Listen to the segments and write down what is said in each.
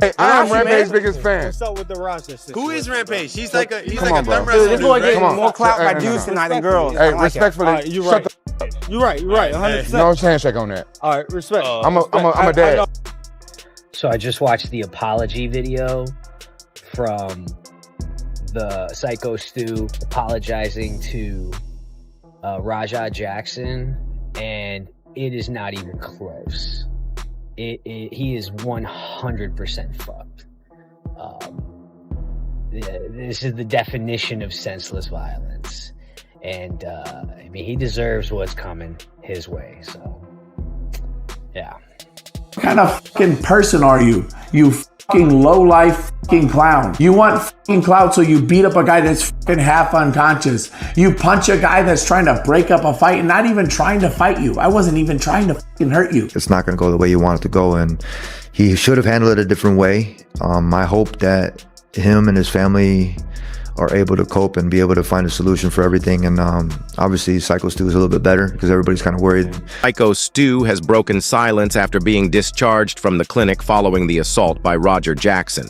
Hey, I'm Rampage's biggest fan. What's up with the Raja situation? Who is Rampage? He's like a Come on, bro. wrestler. This boy getting Come on. more clout by No, dudes no. tonight than girls. Hey, I like respectfully, Alright, you shut right. You're right. 100%. No handshake on that. All right, respect. I'm a dad. So I just watched the apology video from the SykoStu apologizing to Raja Jackson, and it is not even close. He is 100% fucked. This is the definition of senseless violence, and I mean, he deserves what's coming his way. So, yeah. What kind of fucking person are you? You fucking low-life fucking clown. You want fucking clout, so you beat up a guy that's fucking half unconscious. You punch a guy that's trying to break up a fight and not even trying to fight you. I wasn't even trying to fucking hurt you. It's not going to go the way you want it to go, and he should have handled it a different way. I hope that him and his family are able to cope and be able to find a solution for everything. And obviously SykoStu is a little bit better because everybody's kind of worried. SykoStu has broken silence after being discharged from the clinic following the assault by Roger Jackson.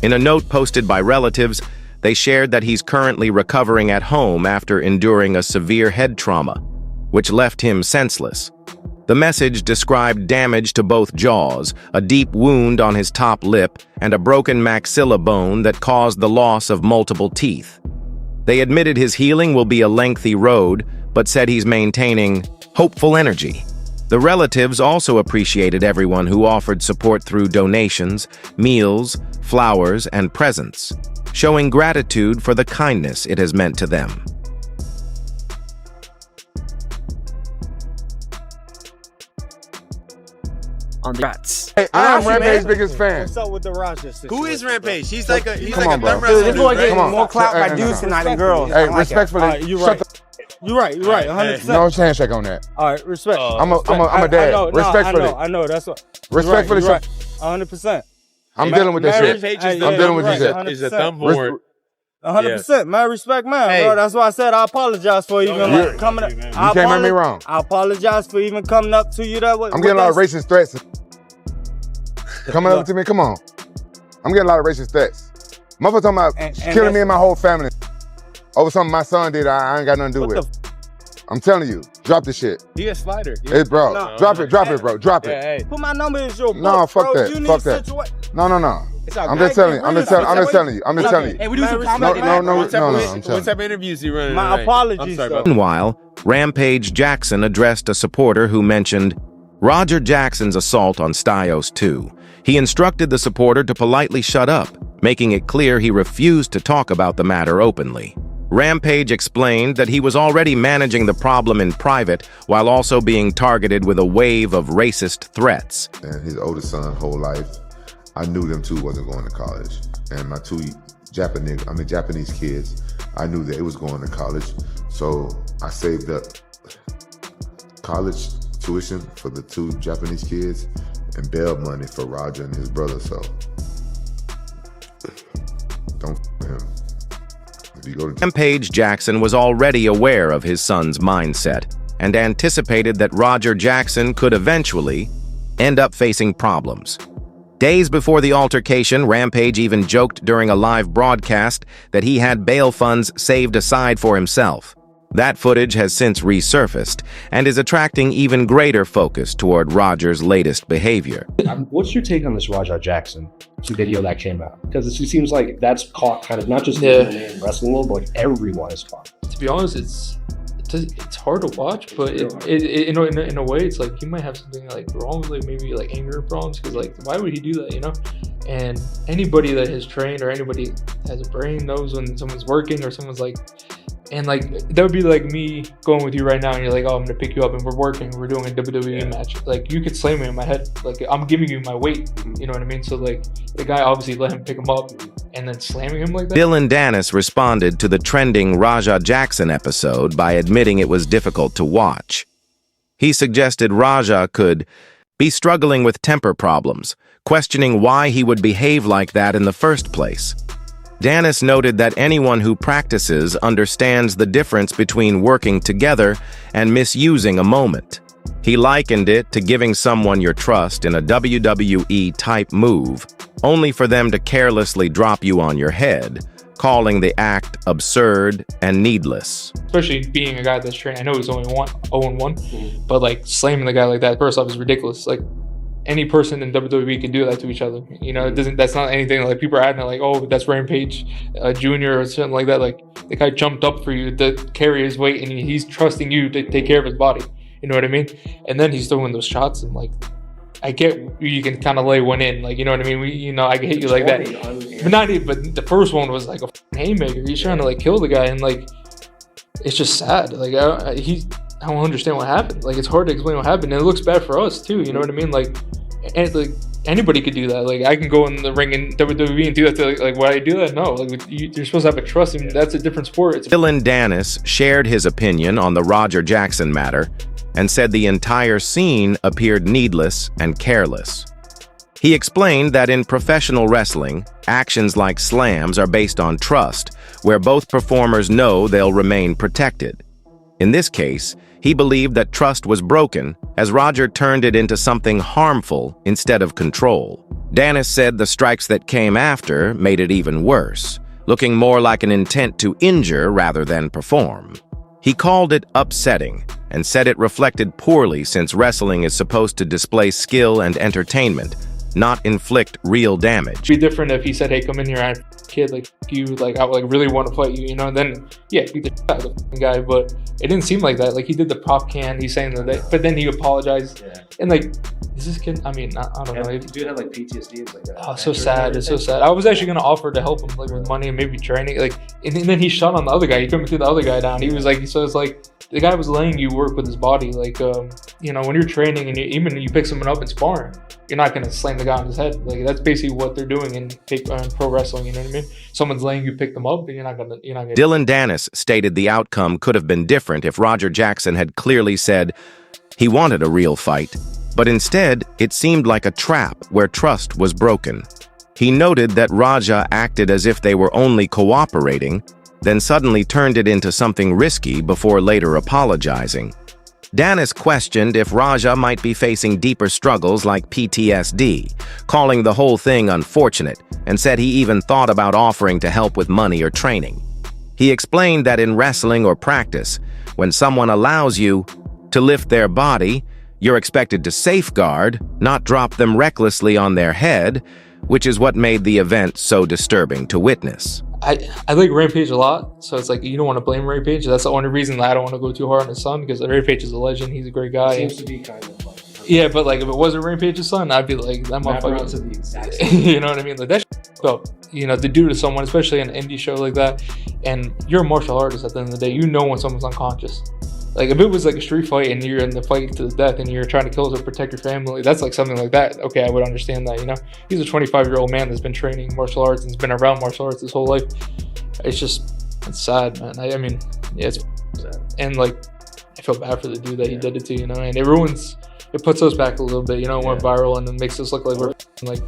In a note posted by relatives, they shared that he's currently recovering at home after enduring a severe head trauma, which left him senseless. The message described damage to both jaws, a deep wound on his top lip, and a broken maxilla bone that caused the loss of multiple teeth. They admitted his healing will be a lengthy road, but said he's maintaining hopeful energy. The relatives also appreciated everyone who offered support through donations, meals, flowers, and presents, showing gratitude for the kindness it has meant to them. On the rats. Hey, I'm Rampage's biggest fan. What's up with the Raja situation? Who is Rampage? He's like a Come on, bro. wrestler. This boy getting Come on. more clout by No, dudes no. tonight than girls. Hey, I like respectfully, Alright, you're shut right. You're right. 100%. No handshake on that. All right, respect. I'm a dad. I know, Respectfully. I know. That's what. Respectfully, You're right. 100%. I'm dealing with this shit. Hey, I'm dealing with this shit. 100%. Is a thumb board. 100%, man. Respect, man, Hey. bro. That's why I said I apologize for even like, coming up. You can't make me wrong. I apologize for even coming up to you that way. I'm getting a lot of racist threats. Coming up to me, come on. I'm getting a lot of racist threats. Motherfucker talking about And killing me and my whole family over something my son did I ain't got nothing to do with. I'm telling you, drop the shit. He a slider. Hey, bro, No. drop it, bro, drop it. Hey. Put my number in your book, No, fuck bro. that, You need fuck that. No. I'm just telling you, I'm just telling you. Hey, we do some No, comedy. I'm What telling type you. of interviews you running? My tonight? apologies, I'm sorry, though. bro. Meanwhile, Rampage Jackson addressed a supporter who mentioned Roger Jackson's assault on SykoStu. He instructed the supporter to politely shut up, making it clear he refused to talk about the matter openly. Rampage explained that he was already managing the problem in private while also being targeted with a wave of racist threats. And his oldest son, whole life, I knew them two wasn't going to college. And my two Japanese kids, I knew that it was going to college. So I saved up college tuition for the two Japanese kids and bail money for Roger and his brother. So don't f him. If you go to Rampage Jackson was already aware of his son's mindset and anticipated that Roger Jackson could eventually end up facing problems. Days before the altercation, Rampage even joked during a live broadcast that he had bail funds saved aside for himself. That footage has since resurfaced and is attracting even greater focus toward Roger's latest behavior. What's your take on this Raja Jackson video that came out? Because it seems like that's caught kind of not just in wrestling world, but like everyone is caught. To be honest, it's hard to watch, but in a way, it's like he might have something like wrong with like maybe like anger problems, because like why would he do that, you know? And anybody that has trained or anybody that has a brain knows when someone's working or someone's like. And like that would be like me going with you right now, and you're like, "Oh, I'm gonna pick you up, and we're working. We're doing a WWE match." Like you could slam me in my head. Like I'm giving you my weight. You know what I mean? So like the guy obviously let him pick him up, and then slamming him like that. Dylan Dennis responded to the trending Raja Jackson episode by admitting it was difficult to watch. He suggested Raja could be struggling with temper problems, questioning why he would behave like that in the first place. Dennis noted that anyone who practices understands the difference between working together and misusing a moment. He likened it to giving someone your trust in a WWE-type move, only for them to carelessly drop you on your head, calling the act absurd and needless. Especially being a guy that's trained. I know he's only 0-1, but like slamming the guy like that, first off, is ridiculous. Like any person in WWE can do that to each other. You know, it doesn't. That's not anything like people are acting like, oh, that's Rampage Jr. or something like that. Like the guy jumped up for you to carry his weight, and he's trusting you to take care of his body. You know what I mean? And then he's throwing those shots, and like, I get you can kind of lay one in, like, you know what I mean? I can hit you like that, but not even. But the first one was like a haymaker. He's trying to like kill the guy, and like, it's just sad. Like I don't understand what happened. Like it's hard to explain what happened, and it looks bad for us too. You know what I mean? Like anybody could do that. Like I can go in the ring in WWE and do that. To, like why I do that? No. Like you're supposed to have a trust. I mean, that's a different sport. Dylan Dennis shared his opinion on the Roger Jackson matter, and said the entire scene appeared needless and careless. He explained that in professional wrestling, actions like slams are based on trust, where both performers know they'll remain protected. In this case, he believed that trust was broken as Roger turned it into something harmful instead of control. Dennis said the strikes that came after made it even worse, looking more like an intent to injure rather than perform. He called it upsetting and said it reflected poorly since wrestling is supposed to display skill and entertainment, not inflict real damage. It'd be different if he said, hey, come in here, I'm kid, like you, like I like really want to fight you, you know, and then yeah, beat the shit out of the guy, but it didn't seem like that. Like he did the prop can, he's saying that, but then he apologized, and like, is this kid, I mean, I don't know. Dude had like PTSD, it's like that. Oh, so sad, it's so sad. I was actually gonna offer to help him like with money and maybe training, like, and then he shot on the other guy, he couldn't get the other guy down. He was like, so it's like, the guy was letting you work with his body, like, you know, when you're training and even you pick someone up in sparring, you're not gonna slam the guy on his head. Like that's basically what they're doing in pro wrestling. You know what I mean? Someone's letting you pick them up, but you're not gonna. Dylan Dennis stated the outcome could have been different if Roger Jackson had clearly said he wanted a real fight, but instead it seemed like a trap where trust was broken. He noted that Raja acted as if they were only cooperating, then suddenly turned it into something risky before later apologizing. Dennis questioned if Raja might be facing deeper struggles like PTSD, calling the whole thing unfortunate, and said he even thought about offering to help with money or training. He explained that in wrestling or practice, when someone allows you to lift their body, you're expected to safeguard, not drop them recklessly on their head, which is what made the event so disturbing to witness. I like Rampage a lot, so it's like you don't want to blame Rampage. That's the only reason that I don't want to go too hard on his son, because Rampage is a legend. He's a great guy. Seems to be kind of like, yeah, but like if it wasn't Rampage's son, I'd be like that motherfucker. You know what I mean? Like that's up. You know, to do to someone, especially an indie show like that, and you're a martial artist at the end of the day. You know when someone's unconscious. Like if it was like a street fight and you're in the fight to the death and you're trying to kill or protect your family, that's like something like that. Okay, I would understand that, you know? He's a 25-year-old man that's been training martial arts and has been around martial arts his whole life. It's sad, man. I mean, yeah, it's sad. And like, I feel bad for the dude that he did it to, you know? And it puts us back a little bit, you know? It went viral and it makes us look like we're like...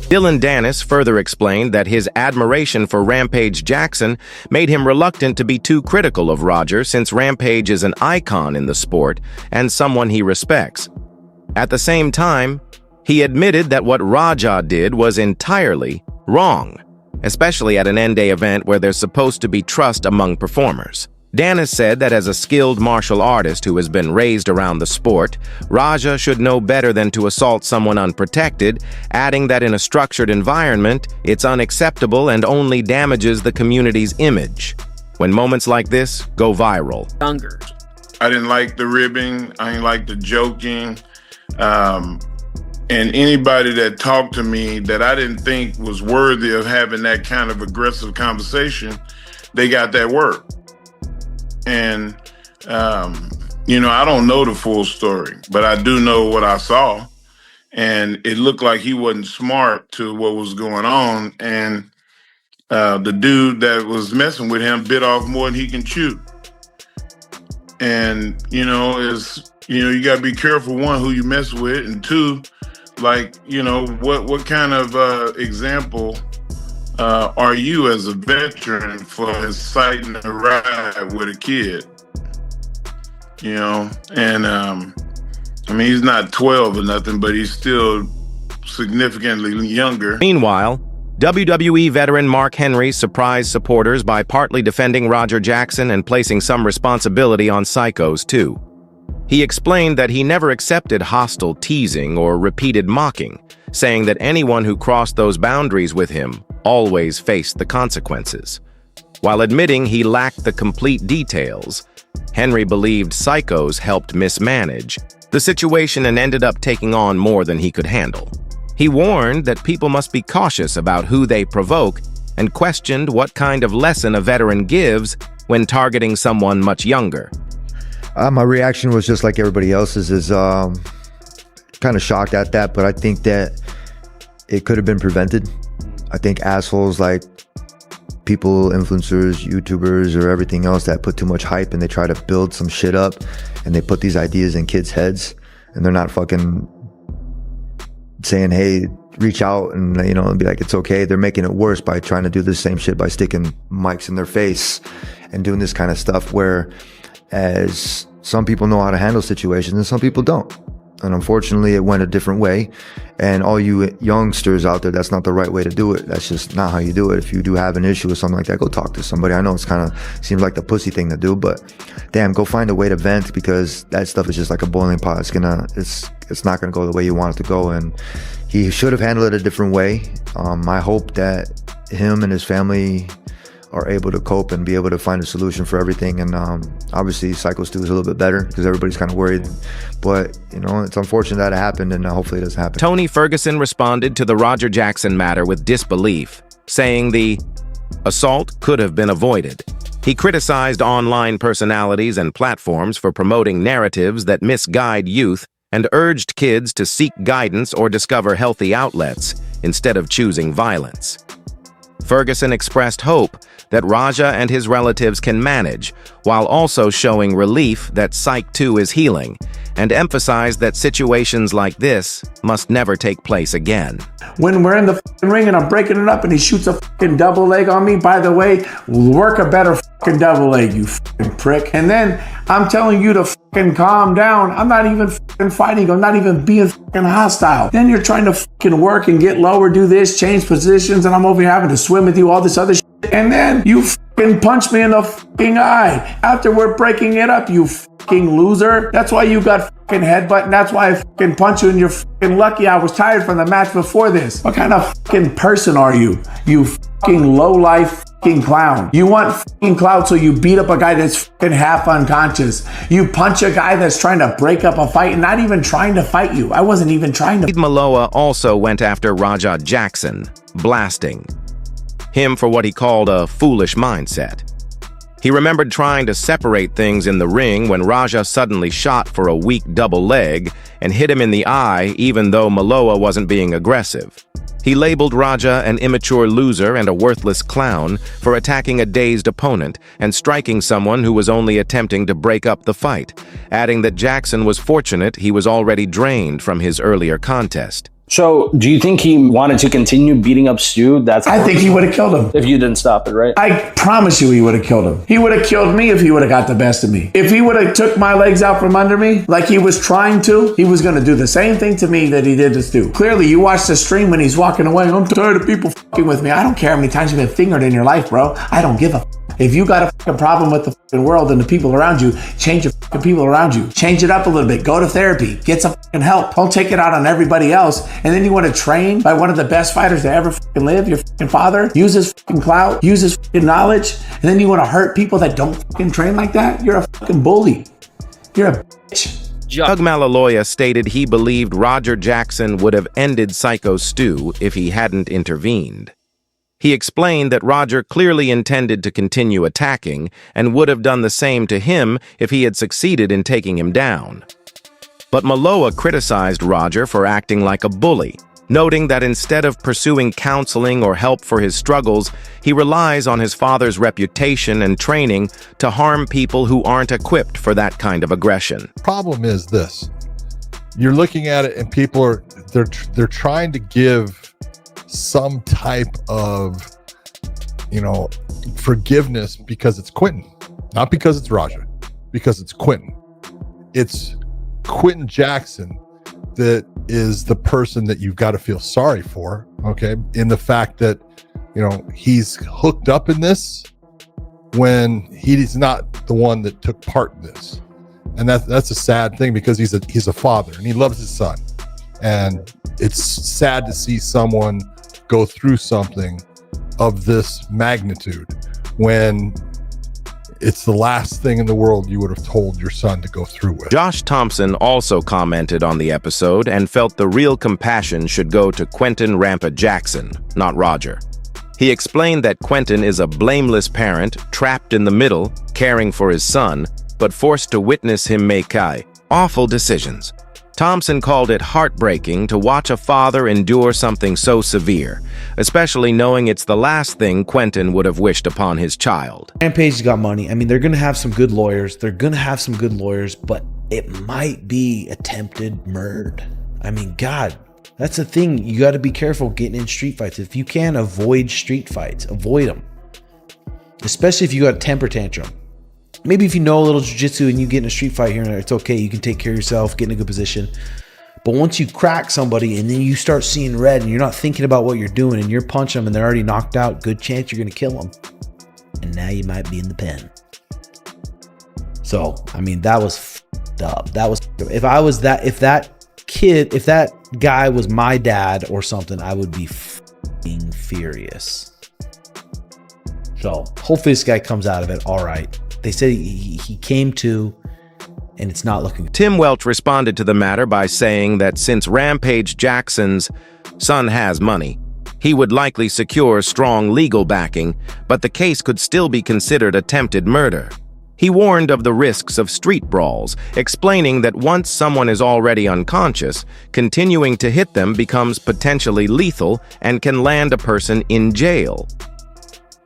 Dylan Dennis further explained that his admiration for Rampage Jackson made him reluctant to be too critical of Roger, since Rampage is an icon in the sport and someone he respects. At the same time, he admitted that what Raja did was entirely wrong, especially at an end-day event where there's supposed to be trust among performers. Dennis said that as a skilled martial artist who has been raised around the sport, Raja should know better than to assault someone unprotected, adding that in a structured environment, it's unacceptable and only damages the community's image. When moments like this go viral. I didn't like the ribbing, I didn't like the joking, and anybody that talked to me that I didn't think was worthy of having that kind of aggressive conversation, they got that word. And, you know, I don't know the full story, but I do know what I saw. And it looked like he wasn't smart to what was going on. And the dude that was messing with him bit off more than he can chew. And, you know, you got to be careful, one, who you mess with, and two, like, you know, what kind of example are you as a veteran for inciting a ride with a kid? You know, and I mean, he's not 12 or nothing, but he's still significantly younger. Meanwhile, WWE veteran Mark Henry surprised supporters by partly defending Roger Jackson and placing some responsibility on SykoStu. He explained that he never accepted hostile teasing or repeated mocking, saying that anyone who crossed those boundaries with him always faced the consequences. While admitting he lacked the complete details, Henry believed Psychos helped mismanage the situation and ended up taking on more than he could handle. He warned that people must be cautious about who they provoke and questioned what kind of lesson a veteran gives when targeting someone much younger. My reaction was just like everybody else's, is kind of shocked at that, but I think that it could have been prevented. I think assholes like people, influencers, YouTubers, or everything else that put too much hype and they try to build some shit up and they put these ideas in kids' heads and they're not fucking saying, hey, reach out and, you know, and be like, it's okay. They're making it worse by trying to do the same shit by sticking mics in their face and doing this kind of stuff, where as some people know how to handle situations and some people don't. And unfortunately, it went a different way. And all you youngsters out there, that's not the right way to do it. That's just not how you do it. If you do have an issue with something like that, go talk to somebody. I know it's kind of seems like the pussy thing to do, but damn, go find a way to vent, because that stuff is just like a boiling pot. It's not gonna go the way you want it to go. And he should have handled it a different way. I hope that him and his family are able to cope and be able to find a solution for everything. And obviously SykoStu is a little bit better because everybody's kind of worried, but you know, it's unfortunate that it happened, and hopefully it doesn't happen. Tony Ferguson responded to the Roger Jackson matter with disbelief, saying the assault could have been avoided. He criticized online personalities and platforms for promoting narratives that misguide youth and urged kids to seek guidance or discover healthy outlets instead of choosing violence. Ferguson expressed hope that Raja and his relatives can manage, while also showing relief that SykoStu is healing, and emphasized that situations like this must never take place again. When we're in the ring and I'm breaking it up and he shoots a double leg on me, by the way, work a better double leg, you prick. And then I'm telling you to calm down. I'm not even fighting. I'm not even being hostile. Then you're trying to work and get lower, do this, change positions, and I'm over here having to swim with you, all this other shit. And then you punch me in the eye after we're breaking it up, you loser. That's why you got headbutt, and that's why I punch you, and you're lucky I was tired from the match before this. What kind of person are you? You low life clown. You want clout, so you beat up a guy that's half unconscious. You punch a guy that's trying to break up a fight and not even trying to fight you. I wasn't even trying to. Maloa also went after Raja Jackson, blasting him for what he called a foolish mindset. He remembered trying to separate things in the ring when Raja suddenly shot for a weak double leg and hit him in the eye, even though Maloa wasn't being aggressive. He labeled Raja an immature loser and a worthless clown for attacking a dazed opponent and striking someone who was only attempting to break up the fight, adding that Jackson was fortunate he was already drained from his earlier contest. So, do you think he wanted to continue beating up Stu? I think he would have killed him. If you didn't stop it, right? I promise you he would have killed him. He would have killed me if he would have got the best of me. If he would have took my legs out from under me like he was trying to, he was going to do the same thing to me that he did to Stu. Clearly, you watched the stream when he's walking away. I'm tired of people fucking with me. I don't care how many times you've been fingered in your life, bro. I don't give a If you got a fucking problem with the fucking world and the people around you, change the fucking people around you. Change it up a little bit. Go to therapy. Get some fucking help. Don't take it out on everybody else. And then you want to train by one of the best fighters to ever fucking live, your fucking father, use his fucking clout, use his fucking knowledge, and then you want to hurt people that don't fucking train like that? You're a fucking bully. You're a bitch. Doug Malaloya stated he believed Roger Jackson would have ended SykoStu if he hadn't intervened. He explained that Roger clearly intended to continue attacking and would have done the same to him if he had succeeded in taking him down. But Maloa criticized Roger for acting like a bully, noting that instead of pursuing counseling or help for his struggles, he relies on his father's reputation and training to harm people who aren't equipped for that kind of aggression. Problem is this: you're looking at it and people are they're trying to give some type of, you know, forgiveness because it's Quentin, not because it's Raja, because it's Quentin. It's Quentin Jackson that is the person that you've got to feel sorry for, okay, in the fact that, you know, he's hooked up in this when he's not the one that took part in this. And that's a sad thing, because he's a father and he loves his son. And it's sad to see someone go through something of this magnitude when it's the last thing in the world you would have told your son to go through with. Josh Thompson also commented on the episode and felt the real compassion should go to Quentin Rampa Jackson, not Roger. He explained that Quentin is a blameless parent, trapped in the middle, caring for his son, but forced to witness him make awful decisions. Thompson called it heartbreaking to watch a father endure something so severe, especially knowing it's the last thing Quentin would have wished upon his child. Rampage's got money. I mean, they're going to have some good lawyers. But it might be attempted murder. I mean, God, that's the thing. You got to be careful getting in street fights. If you can avoid street fights, avoid them. Especially if you got a temper tantrum. Maybe if you know a little jiu-jitsu and you get in a street fight here and there, it's okay. You can take care of yourself, get in a good position. But once you crack somebody and then you start seeing red and you're not thinking about what you're doing and you're punching them and they're already knocked out, good chance you're going to kill them. And now you might be in the pen. So, I mean, that was f***ed up. That was, if that guy was my dad or something, I would be f***ing furious. So, hopefully this guy comes out of it all right. They said he came to, and it's not looking good. Tim Welch responded to the matter by saying that since Rampage Jackson's son has money, he would likely secure strong legal backing, but the case could still be considered attempted murder. He warned of the risks of street brawls, explaining that once someone is already unconscious, continuing to hit them becomes potentially lethal and can land a person in jail.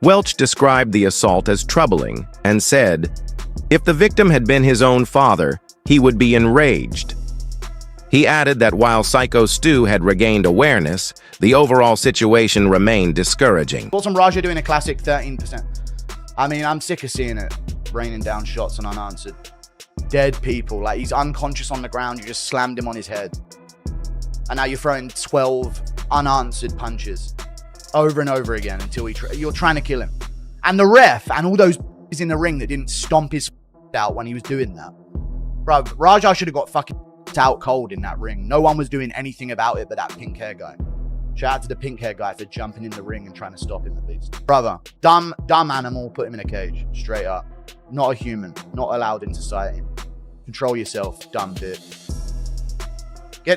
Welch described the assault as troubling and said, if the victim had been his own father, he would be enraged. He added that while SykoStu had regained awareness, the overall situation remained discouraging. Thoughts on Raja doing a classic 13%? I mean, I'm sick of seeing it, raining down shots and unanswered. Dead people, like he's unconscious on the ground, you just slammed him on his head. And now you're throwing 12 unanswered punches over and over again until you're trying to kill him. And the ref and all those in the ring that didn't stomp his out when he was doing that. Bro, Raja should have got fucking out cold in that ring. No one was doing anything about it but that pink hair guy. Shout out to the pink hair guy for jumping in the ring and trying to stop him at least. Brother, dumb animal, put him in a cage, straight up. Not a human, not allowed in society. Control yourself, dumb bit.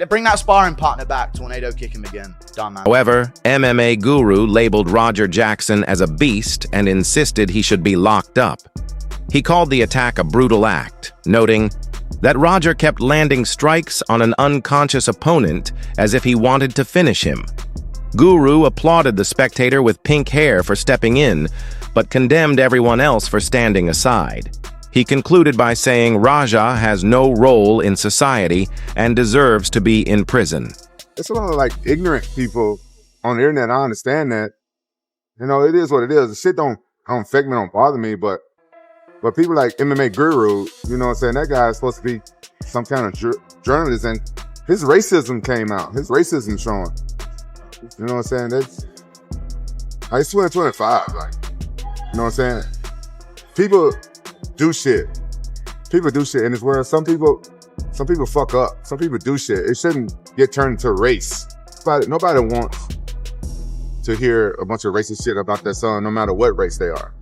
Bring that sparring partner back, tornado kick him again. Dumb man. However, MMA Guru labeled Roger Jackson as a beast and insisted he should be locked up. He called the attack a brutal act, noting that Roger kept landing strikes on an unconscious opponent as if he wanted to finish him. Guru applauded the spectator with pink hair for stepping in, but condemned everyone else for standing aside. He concluded by saying Raja has no role in society and deserves to be in prison. It's a lot of like ignorant people on the internet. I understand that. You know, it is what it is. The shit don't affect me, don't bother me, but people like MMA Guru, you know what I'm saying? That guy is supposed to be some kind of journalist, and his racism came out. His racism showing. You know what I'm saying? It's 2025, like, you know what I'm saying? People do shit. People do shit in this world. Some people fuck up. Some people do shit. It shouldn't get turned into race. Nobody wants to hear a bunch of racist shit about their son, no matter what race they are.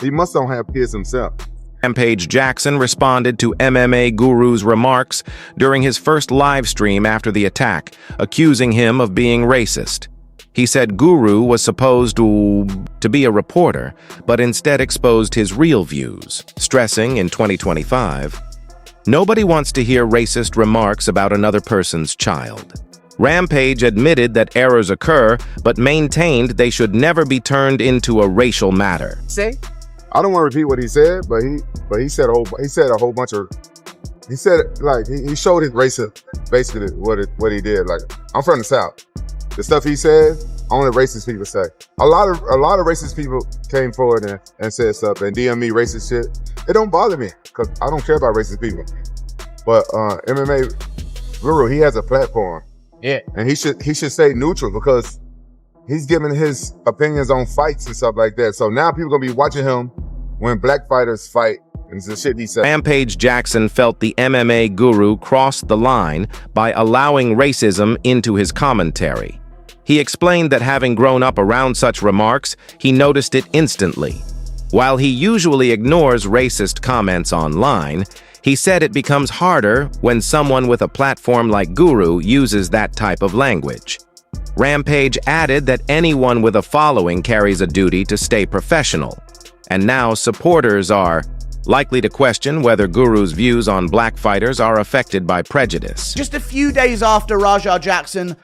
He must don't have kids himself. Rampage Jackson responded to MMA Guru's remarks during his first live stream after the attack, accusing him of being racist. He said Guru was supposed to be a reporter, but instead exposed his real views, stressing in 2025, nobody wants to hear racist remarks about another person's child. Rampage admitted that errors occur, but maintained they should never be turned into a racial matter. I don't want to repeat what he said, but he said a whole bunch of. He said, like, he showed his racism, basically what he did. Like, I'm from the South. The stuff he said, only racist people say. A lot of racist people came forward and said stuff and DM me racist shit. It don't bother me because I don't care about racist people. But MMA Guru, he has a platform. Yeah. And he should stay neutral because he's giving his opinions on fights and stuff like that. So now people gonna be watching him when black fighters fight and the shit he said. Rampage Jackson felt the MMA guru crossed the line by allowing racism into his commentary. He explained that having grown up around such remarks, he noticed it instantly. While he usually ignores racist comments online, he said it becomes harder when someone with a platform like Guru uses that type of language. Rampage added that anyone with a following carries a duty to stay professional, and now supporters are likely to question whether Guru's views on black fighters are affected by prejudice. Just a few days after Rajah Jackson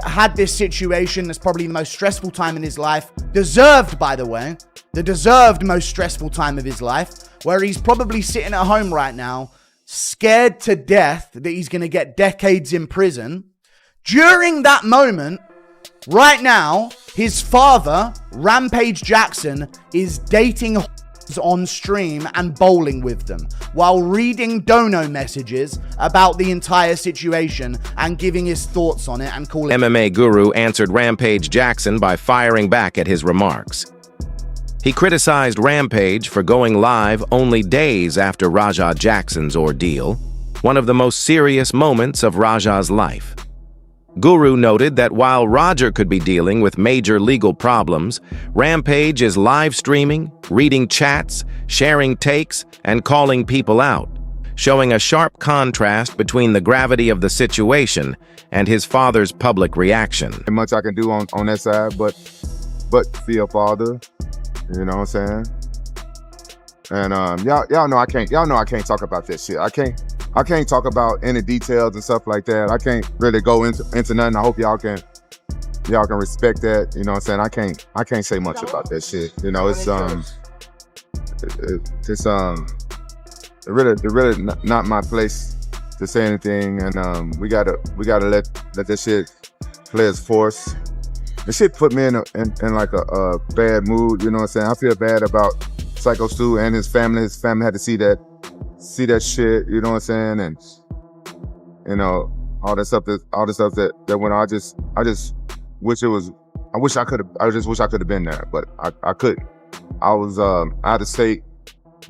had this situation that's probably the most stressful time in his life, deserved, by the way, the deserved most stressful time of his life, where he's probably sitting at home right now, scared to death that he's going to get decades in prison. During that moment, right now, his father, Rampage Jackson, is dating on stream and bowling with them while reading dono messages about the entire situation and giving his thoughts on it and calling. MMA Guru answered Rampage Jackson by firing back at his remarks. He criticized Rampage for going live only days after Rajah Jackson's ordeal, one of the most serious moments of Rajah's life. Guru noted that while Roger could be dealing with major legal problems, Rampage is live streaming, reading chats, sharing takes, and calling people out, showing a sharp contrast between the gravity of the situation and his father's public reaction. Not much I can do on that side, but be a father, you know what I'm saying? And y'all know I can't talk about that shit. I can't talk about any details and stuff like that. I can't really go into nothing. I hope y'all can respect that. You know what I'm saying? I can't say much about that shit. You know, it's really not my place to say anything. And we gotta let that shit play its force. The shit put me in like a bad mood. You know what I'm saying? I feel bad about SykoStu and his family. His family had to see that shit, you know what I'm saying? And you know, all this stuff that went on. I just wish I could have been there, but I couldn't. I was out of state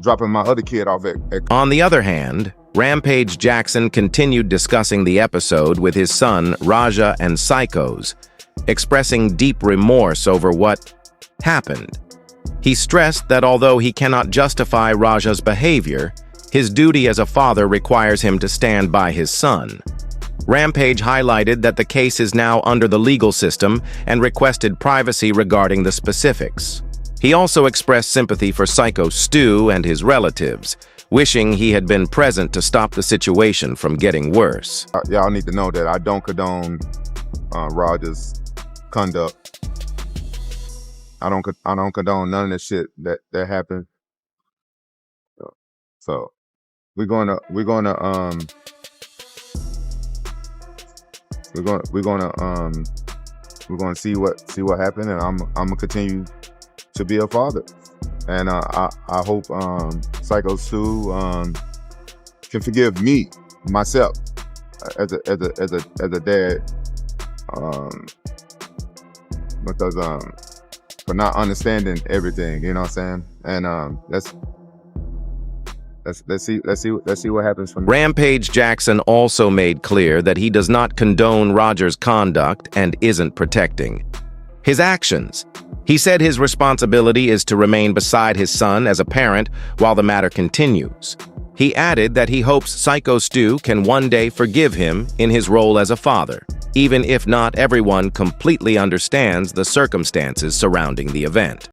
dropping my other kid off at. On the other hand, Rampage Jackson continued discussing the episode with his son Rajah and Sykos, expressing deep remorse over what happened. He stressed that although he cannot justify Rajah's behavior, his duty as a father requires him to stand by his son. Rampage highlighted that the case is now under the legal system and requested privacy regarding the specifics. He also expressed sympathy for SykoStu and his relatives, wishing he had been present to stop the situation from getting worse. Y'all need to know that I don't condone Rajah's conduct. I don't condone none of the shit that happened. So we're gonna see what happened, and I'm gonna continue to be a father, and I hope SykoStu can forgive me myself as a dad, because for not understanding everything, you know what I'm saying? And let's see what happens from there. Rampage Jackson also made clear that he does not condone Roger's conduct and isn't protecting his actions. He said his responsibility is to remain beside his son as a parent while the matter continues. He added that he hopes SykoStu can one day forgive him in his role as a father, even if not everyone completely understands the circumstances surrounding the event.